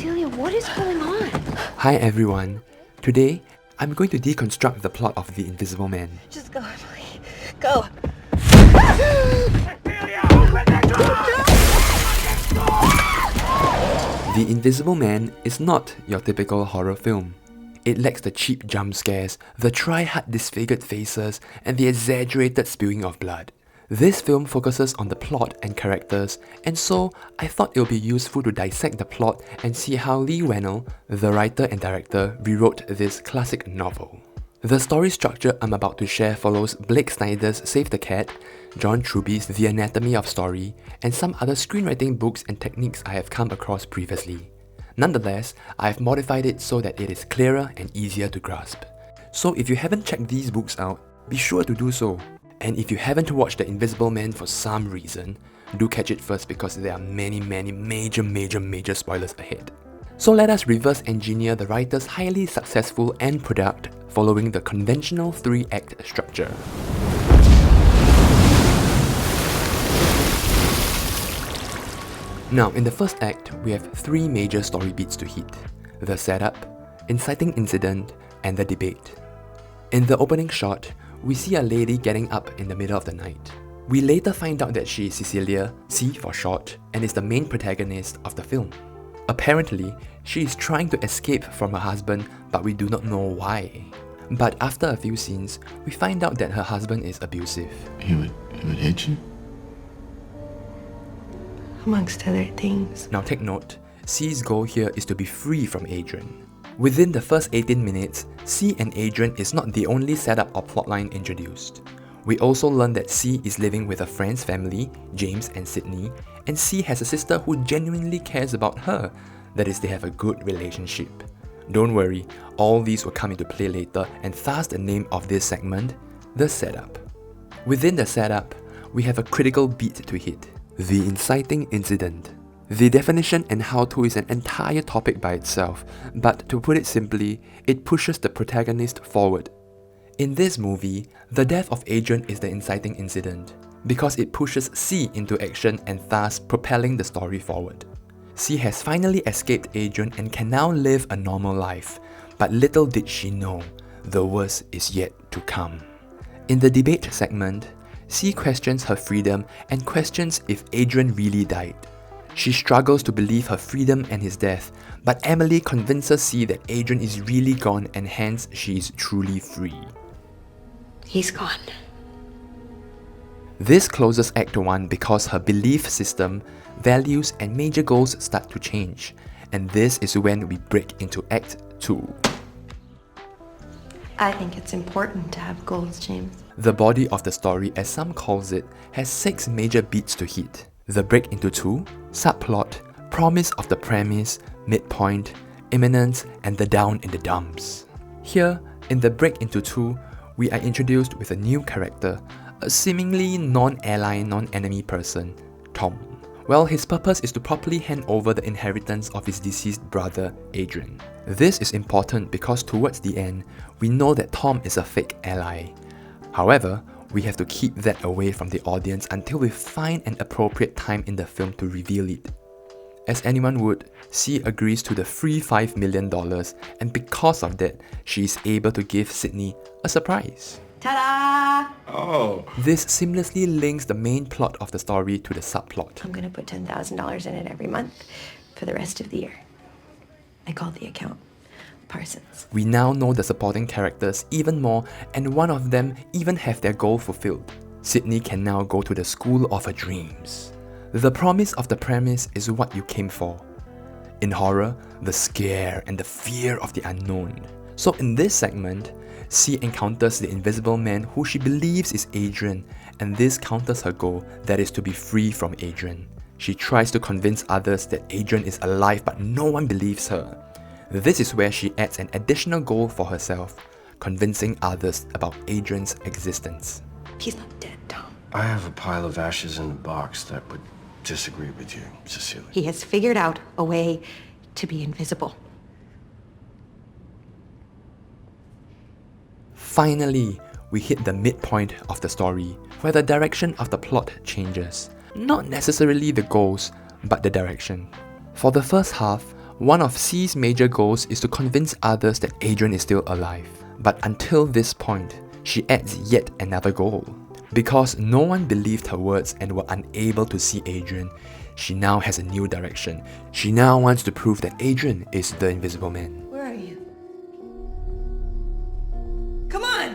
Cecilia, what is going on? Hi everyone. Today, I'm going to deconstruct the plot of The Invisible Man. Just go, Emily. Go. The Invisible Man is not your typical horror film. It lacks the cheap jump scares, the try-hard disfigured faces, and the exaggerated spewing of blood. This film focuses on the plot and characters, and so I thought it would be useful to dissect the plot and see how Leigh Whannell, the writer and director, rewrote this classic novel. The story structure I'm about to share follows Blake Snyder's Save the Cat, John Truby's The Anatomy of Story, and some other screenwriting books and techniques I have come across previously. Nonetheless, I have modified it so that it is clearer and easier to grasp. So if you haven't checked these books out, be sure to do so. And if you haven't watched The Invisible Man for some reason, do catch it first because there are many major spoilers ahead. So let us reverse engineer the writer's highly successful end product following the conventional 3-act structure. Now, in the first act, we have 3 major story beats to hit: the setup, inciting incident, and the debate. In the opening shot, we see a lady getting up in the middle of the night. We later find out that she is Cecilia, C for short, and is the main protagonist of the film. Apparently, she is trying to escape from her husband, but we do not know why. But after a few scenes, we find out that her husband is abusive. He would hit you? Amongst other things. Now take note, C's goal here is to be free from Adrian. Within the first 18 minutes, C and Adrian is not the only setup or plotline introduced. We also learn that C is living with a friend's family, James and Sydney, and C has a sister who genuinely cares about her, that is, they have a good relationship. Don't worry, all these will come into play later, and thus the name of this segment, the setup. Within the setup, we have a critical beat to hit: the inciting incident. The definition and how-to is an entire topic by itself, but to put it simply, it pushes the protagonist forward. In this movie, the death of Adrian is the inciting incident, because it pushes C into action and thus propelling the story forward. C has finally escaped Adrian and can now live a normal life, but little did she know, the worst is yet to come. In the debate segment, C questions her freedom and questions if Adrian really died. She struggles to believe her freedom and his death, but Emily convinces C that Adrian is really gone and hence she is truly free. He's gone. This closes Act 1 because her belief system, values and major goals start to change, and this is when we break into Act 2. I think it's important to have goals, James. The body of the story, as some calls it, has 6 major beats to hit: the break into 2, subplot, promise of the premise, midpoint, imminence, and the down in the dumps. Here, in the break into 2, we are introduced with a new character, a seemingly non-ally, non-enemy person, Tom. Well, his purpose is to properly hand over the inheritance of his deceased brother, Adrian. This is important because towards the end, we know that Tom is a fake ally. However, we have to keep that away from the audience until we find an appropriate time in the film to reveal it. As anyone would, C agrees to the free $5 million, and because of that, she is able to give Sydney a surprise. Ta-da! Oh. This seamlessly links the main plot of the story to the subplot. I'm gonna put $10,000 in it every month for the rest of the year. I call the account Parsons. We now know the supporting characters even more, and one of them even have their goal fulfilled. Sydney can now go to the school of her dreams. The promise of the premise is what you came for. In horror, the scare and the fear of the unknown. So in this segment, C encounters the invisible man who she believes is Adrian, and this counters her goal, that is to be free from Adrian. She tries to convince others that Adrian is alive, but no one believes her. This is where she adds an additional goal for herself, convincing others about Adrian's existence. He's not dead, Tom. I have a pile of ashes in the box that would disagree with you, Cecilia. He has figured out a way to be invisible. Finally, we hit the midpoint of the story, where the direction of the plot changes. Not necessarily the goals, but the direction. For the first half, One of C's major goals is to convince others that Adrian is still alive. But until this point, she adds yet another goal. Because no one believed her words and were unable to see Adrian, she now has a new direction. She now wants to prove that Adrian is the Invisible Man. Where are you? Come on!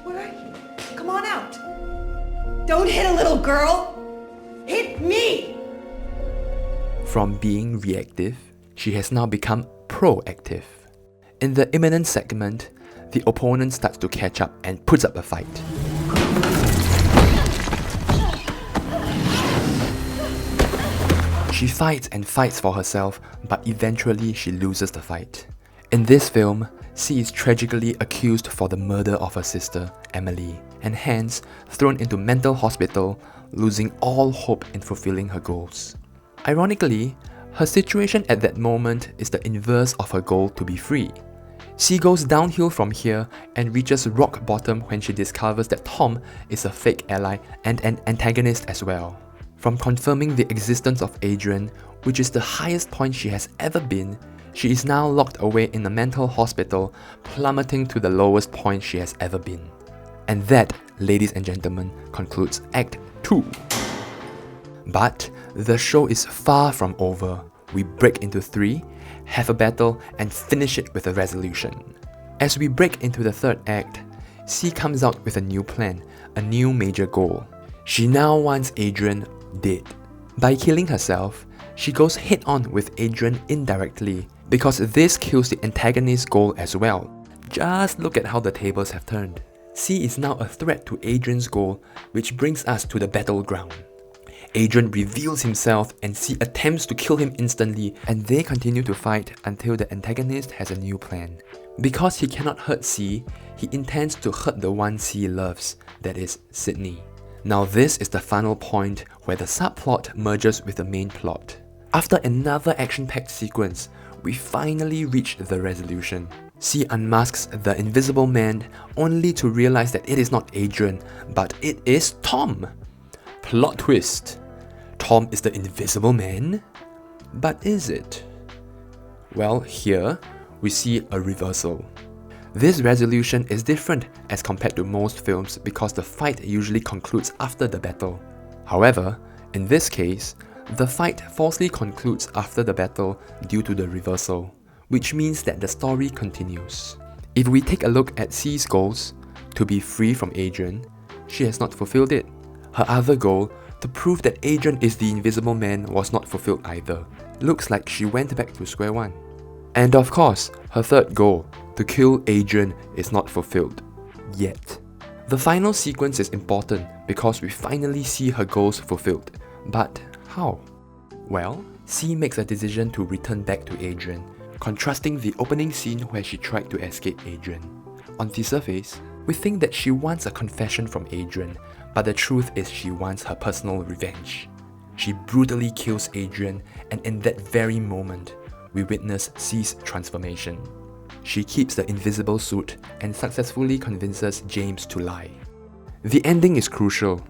Where are you? Come on out! Don't hit a little girl! Hit me! From being reactive, she has now become proactive. In the imminent segment, the opponent starts to catch up and puts up a fight. She fights and fights for herself, but eventually she loses the fight. In this film, C is tragically accused for the murder of her sister, Emily, and hence thrown into mental hospital, losing all hope in fulfilling her goals. Ironically, her situation at that moment is the inverse of her goal to be free. C goes downhill from here and reaches rock bottom when she discovers that Tom is a fake ally and an antagonist as well. From confirming the existence of Adrian, which is the highest point she has ever been, she is now locked away in a mental hospital, plummeting to the lowest point she has ever been. And that, ladies and gentlemen, concludes Act 2. But the show is far from over. We break into 3, have a battle, and finish it with a resolution. As we break into the third act, C comes out with a new plan, a new major goal. She now wants Adrian dead. By killing herself, she goes head-on with Adrian indirectly, because this kills the antagonist's goal as well. Just look at how the tables have turned. C is now a threat to Adrian's goal, which brings us to the battleground. Adrian reveals himself and C attempts to kill him instantly, and they continue to fight until the antagonist has a new plan. Because he cannot hurt C, he intends to hurt the one C loves, that is, Sydney. Now this is the final point where the subplot merges with the main plot. After another action-packed sequence, we finally reach the resolution. C unmasks the Invisible Man only to realize that it is not Adrian, but it is Tom. Plot twist. Tom is the Invisible Man? But is it? Well, here we see a reversal. This resolution is different as compared to most films because the fight usually concludes after the battle. However, in this case, the fight falsely concludes after the battle due to the reversal, which means that the story continues. If we take a look at C's goals, to be free from Adrian, she has not fulfilled it. Her other goal, to prove that Adrian is the Invisible Man, was not fulfilled either. Looks like she went back to square one. And of course, her third goal, to kill Adrian, is not fulfilled. Yet. The final sequence is important because we finally see her goals fulfilled. But how? Well, C makes a decision to return back to Adrian, contrasting the opening scene where she tried to escape Adrian. On the surface, we think that she wants a confession from Adrian, but the truth is she wants her personal revenge. She brutally kills Adrian, and in that very moment, we witness C's transformation. She keeps the invisible suit and successfully convinces James to lie. The ending is crucial.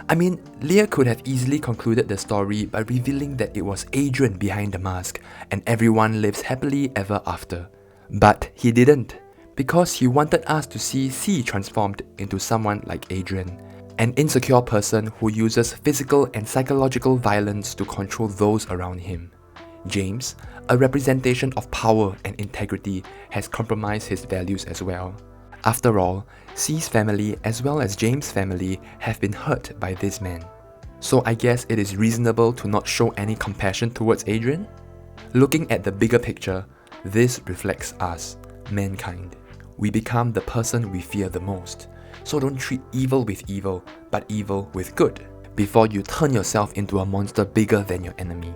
I mean, Leah could have easily concluded the story by revealing that it was Adrian behind the mask and everyone lives happily ever after. But he didn't, because he wanted us to see C transformed into someone like Adrian, an insecure person who uses physical and psychological violence to control those around him. James, a representation of power and integrity, has compromised his values as well. After all, C's family as well as James' family have been hurt by this man. So I guess it is reasonable to not show any compassion towards Adrian? Looking at the bigger picture, this reflects us, mankind. We become the person we fear the most. So don't treat evil with evil, but evil with good, before you turn yourself into a monster bigger than your enemy.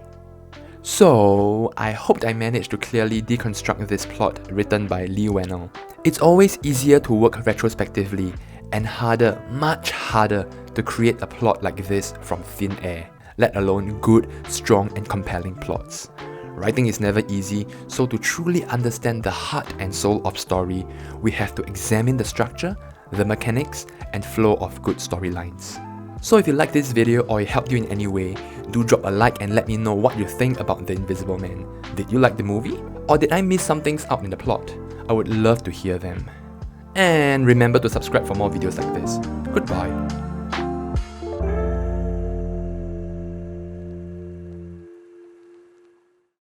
So, I hoped I managed to clearly deconstruct this plot written by Leigh Whannell. It's always easier to work retrospectively, and harder, much harder, to create a plot like this from thin air, let alone good, strong and compelling plots. Writing is never easy, so to truly understand the heart and soul of story, we have to examine the structure, the mechanics, and flow of good storylines. So if you liked this video or it helped you in any way, do drop a like and let me know what you think about The Invisible Man. Did you like the movie? Or did I miss some things out in the plot? I would love to hear them. And remember to subscribe for more videos like this. Goodbye.